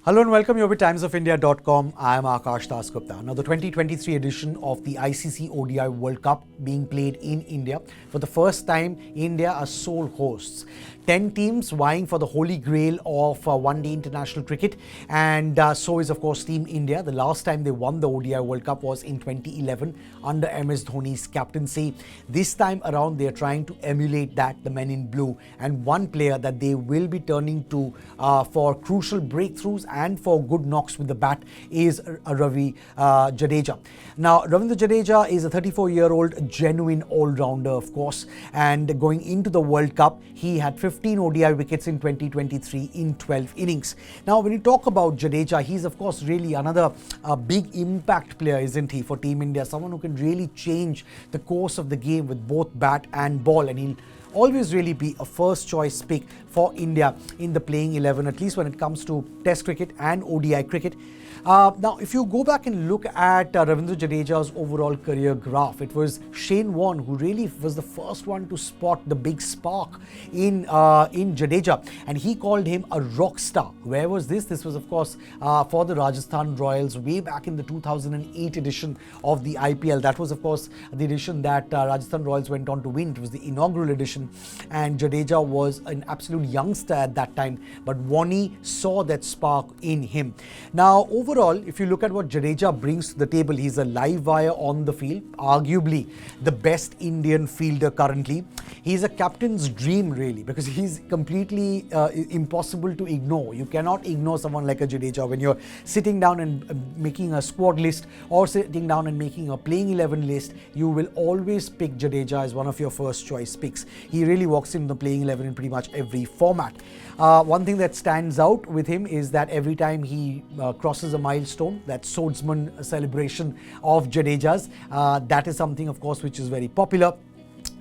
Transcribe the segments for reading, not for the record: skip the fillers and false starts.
Hello and welcome. You're with timesofindia.com. I am Akash Dasgupta. Now, the 2023 edition of the ICC ODI World Cup being played in India. For the first time, India are sole hosts. 10 teams vying for the holy grail of one-day international cricket, and so is, of course, Team India. The last time they won the ODI World Cup was in 2011 under MS Dhoni's captaincy. This time around, they are trying to emulate that, the men in blue, and one player that they will be turning to for crucial breakthroughs and for good knocks with the bat is Ravi Jadeja. Now, Ravindra Jadeja is a 34-year-old genuine all-rounder, of course, and going into the World Cup, he had 15 ODI wickets in 2023 in 12 innings. Now, when you talk about Jadeja, he's of course really another big impact player, isn't he, for Team India? Someone who can really change the course of the game with both bat and ball, and he'll always really be a first choice pick for India in the playing 11, at least when it comes to Test cricket and ODI cricket. Now, if you go back and look at Ravindra Jadeja's overall career graph, it was Shane Warne who really was the first one to spot the big spark in Jadeja, and he called him a rock star. Where was this? This was, of course, for the Rajasthan Royals way back in the 2008 edition of the IPL. That was, of course, the edition that Rajasthan Royals went on to win. It was the inaugural edition, and Jadeja was an absolute youngster at that time, but Warne saw that spark in him. Now, overall, if you look at what Jadeja brings to the table, he's a live wire on the field, arguably the best Indian fielder currently. He's a captain's dream, really, because he's completely impossible to ignore. You cannot ignore someone like a Jadeja when you're sitting down and making a squad list or sitting down and making a playing 11 list. You will always pick Jadeja as one of your first choice picks. He really walks in the playing 11 in pretty much every format. One thing that stands out with him is that every time he crosses a milestone, that swordsman celebration of Jadeja's, that is something, of course, which is very popular.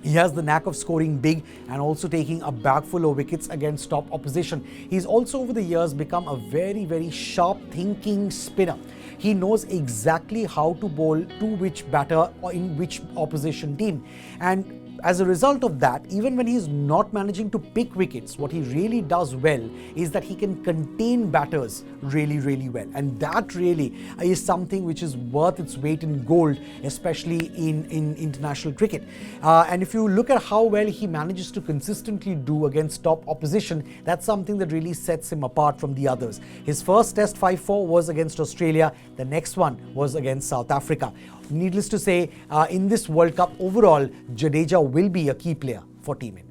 He has the knack of scoring big and also taking a bag full of wickets against top opposition. He's also over the years become a very, very sharp thinking spinner. He knows exactly how to bowl to which batter or in which opposition team. And as a result of that, even when he's not managing to pick wickets, what he really does well is that he can contain batters really, really well. And that really is something which is worth its weight in gold, especially in international cricket. And if you look at how well he manages to consistently do against top opposition, that's something that really sets him apart from the others. His first Test 5-4 was against Australia. The next one was against South Africa. Needless to say, in this World Cup overall, Jadeja will be a key player for Team India.